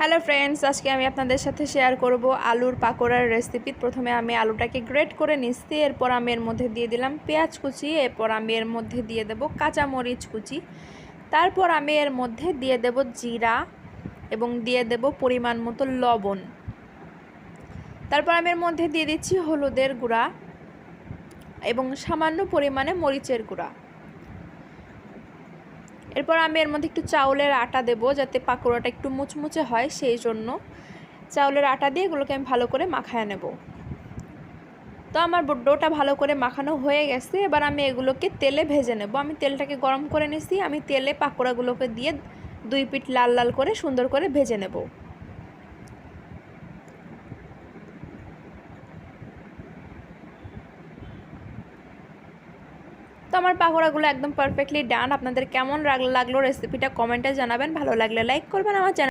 Hello friends, আজকে আমি আপনাদের সাথে শেয়ার করব আলুর পাকোড়ার রেসিপি। প্রথমে আমি আলুটাকে গ্রেট করে নিচ্ছি, এরপর আমি এর মধ্যে দিয়ে দিলাম পেঁয়াজ কুচি, এরপর আমি এর মধ্যে দিয়ে দেব কাঁচামরিচ কুচি, তারপর আমি এর মধ্যে দিয়ে দেব জিরা এবং দিয়ে দেব পরিমাণ মতো লবণ। তারপর আমি এর মধ্যে দিয়ে দিচ্ছি হলুদের গুঁড়া এবং সামান্য পরিমাণে মরিচের গুঁড়া। এরপর আমি এর মধ্যে একটু চাউলের আটা দেব যাতে পাকোড়াটা একটু মুচমুচে হয়, সেই জন্য চাউলের আটা দিয়ে এগুলোকে আমি ভালো করে মাখায় নেব। তো আমার ডোটা ভালো করে মাখানো হয়ে গেছে, এবার আমি এগুলোকে তেলে ভেজে নেব। আমি তেলটাকে গরম করে নিয়েছি, আমি তেলে পাকোড়াগুলোকে দিয়ে দুই পিঠ লাল লাল করে সুন্দর করে ভেজে নেব। তো আমার পাকোড়াগুলো একদম পারফেক্টলি ডান। আপনাদের কেমন লাগলো রেসিপিটা কমেন্টে জানাবেন, ভালো লাগলে লাইক করবেন, আমার চ্যানেল